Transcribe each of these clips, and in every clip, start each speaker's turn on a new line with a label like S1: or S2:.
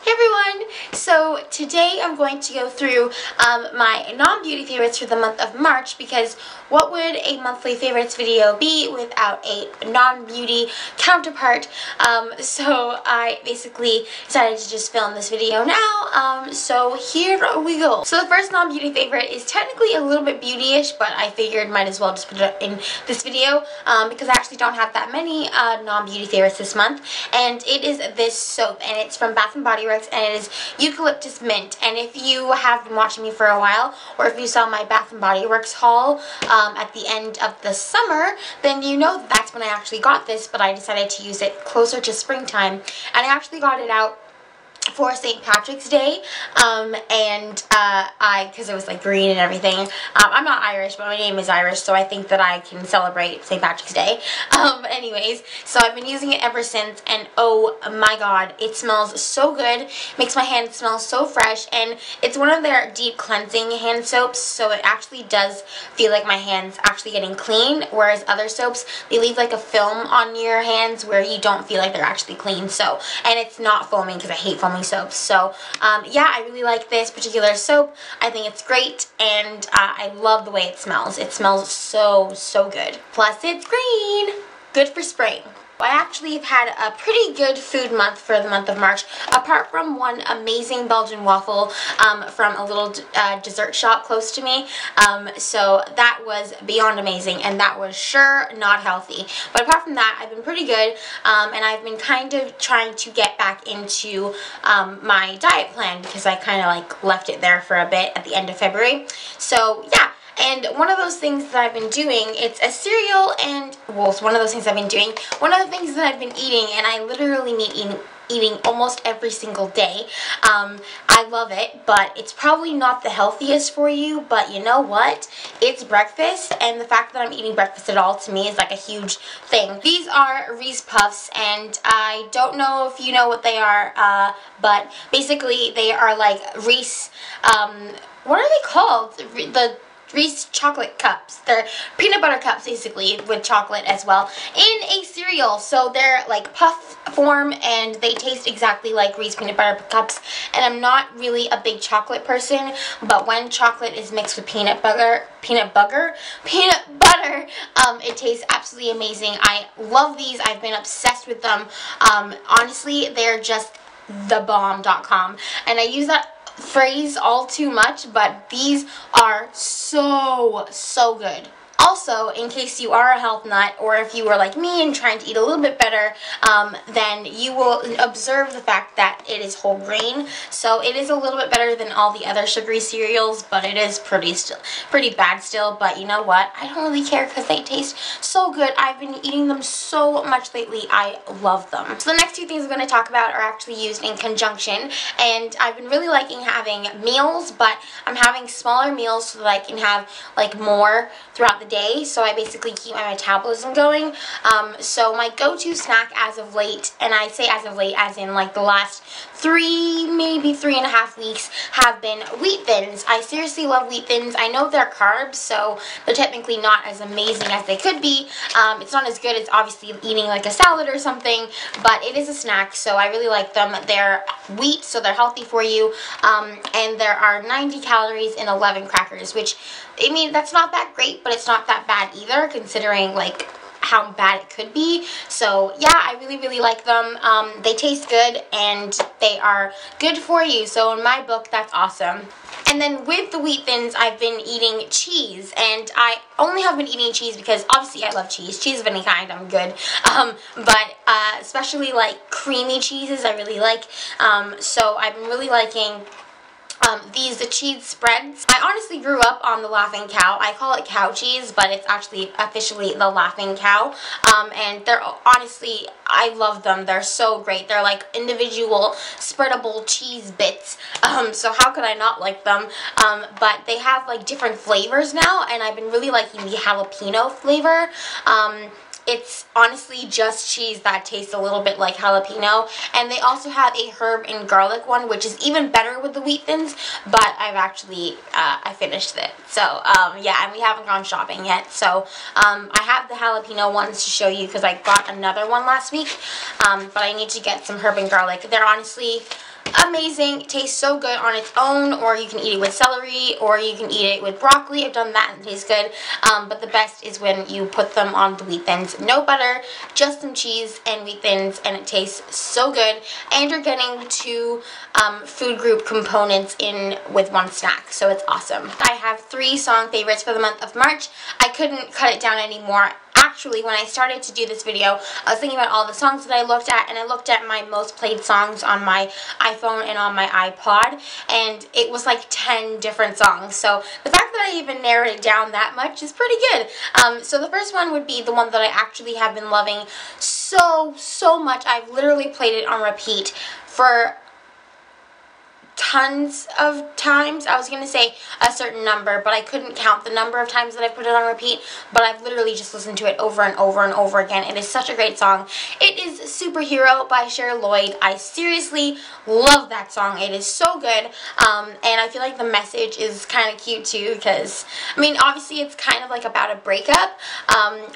S1: Hey everyone! So today I'm going to go through my non-beauty favorites for the month of March, because what would a monthly favorites video be without a non-beauty counterpart? So I basically decided to just film this video now, so here we go. So the first non-beauty favorite is technically a little bit beauty-ish, but I figured might as well just put it in this video because I actually don't have that many non-beauty favorites this month, and it is this soap, and it's from Bath & Body Works, and it is Eucalyptus Mint. And if you have been watching me for a while, or if you saw my Bath & Body Works haul at the end of the summer, then you know that's when I actually got this, but I decided to use it closer to springtime, and I actually got it out for St. Patrick's Day, because it was like green and everything. I'm not Irish, but my name is Irish, so I think that I can celebrate St. Patrick's Day. Anyways, so I've been using it ever since, and oh my god, it smells so good, makes my hands smell so fresh, and it's one of their deep cleansing hand soaps, so it actually does feel like my hands actually getting clean, whereas other soaps, they leave like a film on your hands where you don't feel like they're actually clean. So, and it's not foaming because I hate foaming soaps. So yeah, I really like this particular soap. I think it's great, and I love the way it smells. It smells so good. Plus it's green, good for spring. I actually have had a pretty good food month for the month of March, apart from one amazing Belgian waffle from a little dessert shop close to me. So that was beyond amazing, and that was sure not healthy. But apart from that, I've been pretty good, and I've been kind of trying to get back into my diet plan, because I kind of like left it there for a bit at the end of February. So yeah. And one of those things that I've been doing, it's a cereal, and, well, it's one of those things I've been doing. One of the things that I've been eating, and I literally been eating almost every single day. I love it, but it's probably not the healthiest for you, but you know what? It's breakfast, and the fact that I'm eating breakfast at all, to me, is like a huge thing. These are Reese Puffs, and I don't know if you know what they are, but basically they are like Reese, what are they called? The Reese chocolate cups. They're peanut butter cups, basically, with chocolate as well, in a cereal. So they're like puff form, and they taste exactly like Reese peanut butter cups. And I'm not really a big chocolate person, but when chocolate is mixed with peanut butter, it tastes absolutely amazing. I love these. I've been obsessed with them. Honestly, they're just thebomb.com, and I use that phrase all too much, but these are so good. Also, in case you are a health nut, or if you are like me and trying to eat a little bit better, then you will observe the fact that it is whole grain. So it is a little bit better than all the other sugary cereals, but it is pretty bad still. But you know what? I don't really care, because they taste so good. I've been eating them so much lately. I love them. So the next two things I'm going to talk about are actually used in conjunction, and I've been really liking having meals, but I'm having smaller meals so that I can have like more throughout the day, so I basically keep my metabolism going. So my go-to snack as of late, and I say as of late as in like the last maybe 3.5 weeks, have been wheat thins. I seriously love wheat thins. I know they're carbs, so they're technically not as amazing as they could be. It's not as good as obviously eating like a salad or something, but it is a snack, so I really like them. They're wheat, so they're healthy for you, and there are 90 calories in 11 crackers, which, I mean, that's not that great, but it's not that bad either, considering like how bad it could be. So yeah, I really like them. They taste good, and they are good for you, so in my book, that's awesome. And then with the wheat thins, I've been eating cheese, and I only have been eating cheese because obviously I love cheese. Cheese of any kind, I'm good. But especially like creamy cheeses, I really like. So I've been really liking the cheese spreads. I honestly grew up on the Laughing Cow. I call it cow cheese, but it's actually officially the Laughing Cow. And they're honestly, I love them. They're so great. They're like individual spreadable cheese bits. So how could I not like them? But they have like different flavors now, and I've been really liking the jalapeno flavor. It's honestly just cheese that tastes a little bit like jalapeno, and they also have a herb and garlic one, which is even better with the wheat thins, but I've actually, I finished it. So, yeah, and we haven't gone shopping yet, so I have the jalapeno ones to show you because I got another one last week, but I need to get some herb and garlic. They're honestly amazing. It tastes so good on its own, or you can eat it with celery, or you can eat it with broccoli. I've done that and it tastes good. But the best is when you put them on the wheat thins. No butter, just some cheese and wheat thins, and it tastes so good. And you're getting 2 food group components in with 1 snack, so it's awesome. I have 3 song favorites for the month of March. I couldn't cut it down anymore. Actually, when I started to do this video, I was thinking about all the songs that I looked at, and I looked at my most played songs on my iPhone and on my iPod, and it was like 10 different songs. So the fact that I even narrowed it down that much is pretty good. So the first one would be the one that I actually have been loving so much. I've literally played it on repeat for tons of times. I was going to say a certain number, but I couldn't count the number of times that I put it on repeat, but I've literally just listened to it over and over and over again. It is such a great song. It is Superhero by Cheryl Lloyd. I seriously love that song. It is so good, and I feel like the message is kind of cute too, because, I mean, obviously it's kind of like about a breakup,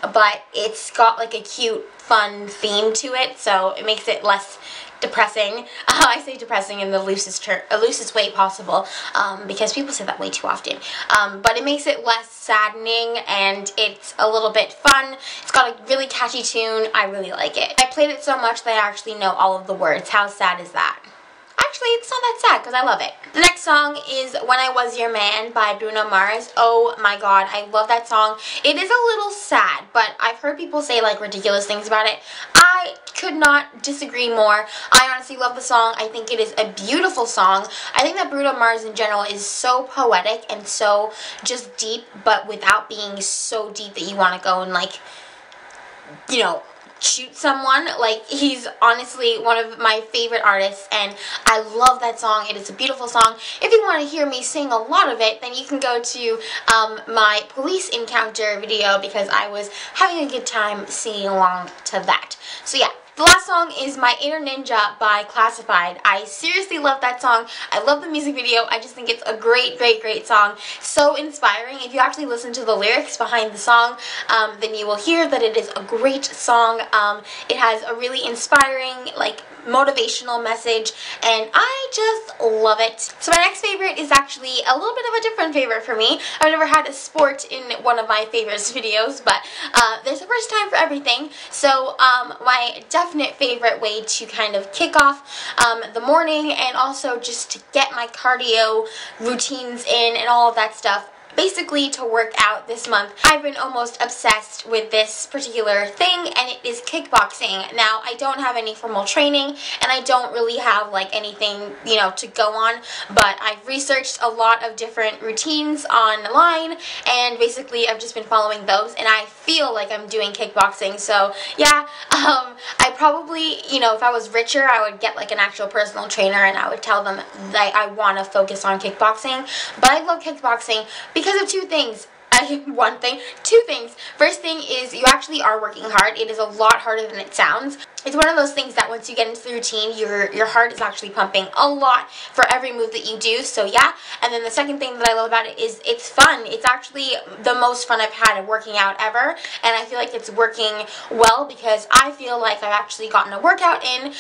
S1: but it's got like a cute, fun theme to it, so it makes it less depressing. I say depressing in the loosest way possible, because people say that way too often. But it makes it less saddening, and it's a little bit fun. It's got a really catchy tune. I really like it. I played it so much that I actually know all of the words. How sad is that? Actually, it's not that sad because I love it. The next song is When I Was Your Man by Bruno Mars. Oh my god, I love that song. It is a little sad, but I've heard people say like ridiculous things about it. I could not disagree more. I honestly love the song. I think it is a beautiful song. I think that Bruno Mars in general is so poetic and so just deep, but without being so deep that you want to go and like, you know, shoot someone. Like, he's honestly one of my favorite artists, and I love that song. It is a beautiful song. If you want to hear me sing a lot of it, then you can go to my police encounter video, because I was having a good time singing along to that. So yeah. The last song is My Inner Ninja by Classified. I seriously love that song. I love the music video. I just think it's a great song. So inspiring. If you actually listen to the lyrics behind the song, then you will hear that it is a great song. It has a really inspiring, like, motivational message, and I just love it. So my next favorite is actually a little bit of a different favorite for me. I've never had a sport in one of my favorites videos, but there's a first time for everything. So my definite favorite way to kind of kick off the morning, and also just to get my cardio routines in and all of that stuff, basically to work out this month, I've been almost obsessed with this particular thing, and it is kickboxing. Now, I don't have any formal training, and I don't really have like anything, you know, to go on, but I've researched a lot of different routines online, and basically I've just been following those, and I feel like I'm doing kickboxing. So yeah, I probably, you know, if I was richer, I would get like an actual personal trainer, and I would tell them that I want to focus on kickboxing. But I love kickboxing because of 2 things. Two things. First thing is you actually are working hard. It is a lot harder than it sounds. It's one of those things that once you get into the routine, your heart is actually pumping a lot for every move that you do. So yeah. And then the second thing that I love about it is it's fun. It's actually the most fun I've had at working out ever, and I feel like it's working well because I feel like I've actually gotten a workout in.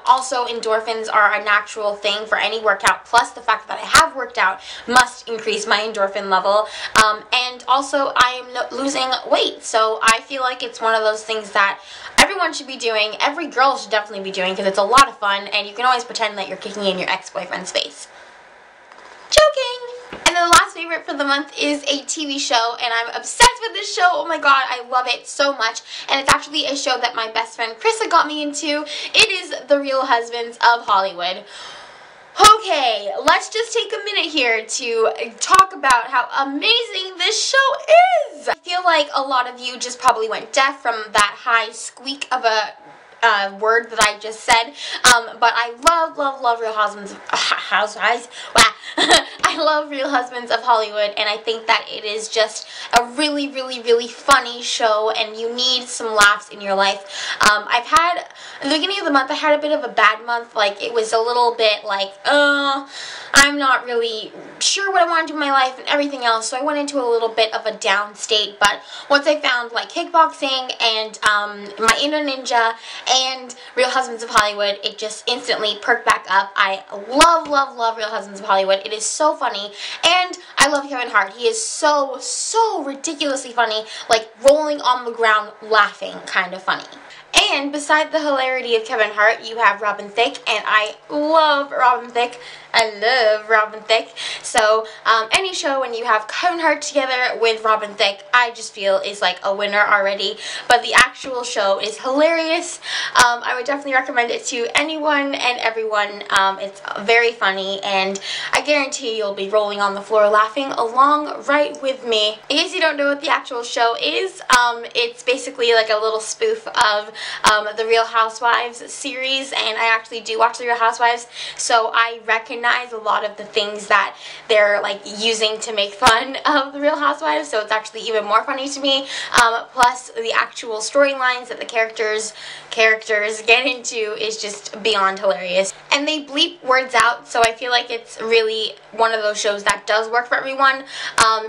S1: Also, endorphins are a natural thing for any workout, plus the fact that I have worked out must increase my endorphin level. And also I am losing weight, so I feel like it's one of those things that everyone should be doing. Every girl should definitely be doing, because it's a lot of fun, and you can always pretend that you're kicking in your ex-boyfriend's face. Joking! And then the last favorite for the month is a TV show, and I'm obsessed with this show. Oh my god, I love it so much. And it's actually a show that my best friend Krista got me into. It is The Real Husbands of Hollywood. Okay, let's just take a minute here to talk about how amazing this show is. I feel like a lot of you just probably went deaf from that high squeak of a word that I just said, but I love Real Housewives. Wow. I love Real Husbands of Hollywood, and I think that it is just a really, really, really funny show, and you need some laughs in your life. I've had, at the beginning of the month, I had a bit of a bad month. Like, it was a little bit like, I'm not really sure what I want to do in my life and everything else, so I went into a little bit of a down state. But once I found like kickboxing and my inner ninja and Real Husbands of Hollywood, it just instantly perked back up. I love, love, love Real Husbands of Hollywood. It is so funny, and I love Kevin Hart. He is so, so ridiculously funny, like rolling on the ground laughing kind of funny. And beside the hilarity of Kevin Hart, you have Robin Thicke, and I love Robin Thicke. I love Robin Thicke. So any show when you have Kevin Hart together with Robin Thicke, I just feel is like a winner already. But the actual show is hilarious. I would definitely recommend it to anyone and everyone. It's very funny, and I guarantee you'll be rolling on the floor laughing along right with me. In case you don't know what the actual show is, it's basically like a little spoof of the Real Housewives series, and I actually do watch the Real Housewives, so I recognize a lot of the things that they're like using to make fun of the Real Housewives, so it's actually even more funny to me. Plus the actual storylines that the characters get into is just beyond hilarious, and they bleep words out, so I feel like it's really one of those shows that does work for everyone.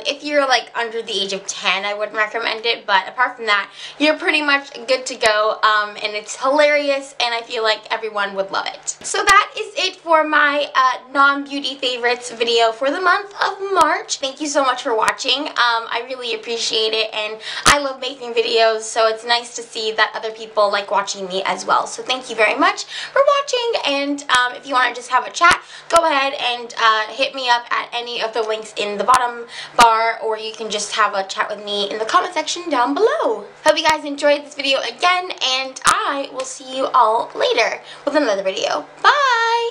S1: If you're like under the age of 10, I wouldn't recommend it, but apart from that, you're pretty much good to go. And it's hilarious, and I feel like everyone would love it. So that is it for my non-beauty favorites video for the month of March. Thank you so much for watching. I really appreciate it, and I love making videos, so it's nice to see that other people like watching me as well. So thank you very much for watching, and if you want to just have a chat, go ahead and hit me up at any of the links in the bottom bar, or you can just have a chat with me in the comment section down below. Hope you guys enjoyed this video again, and I will see you all later with another video. Bye!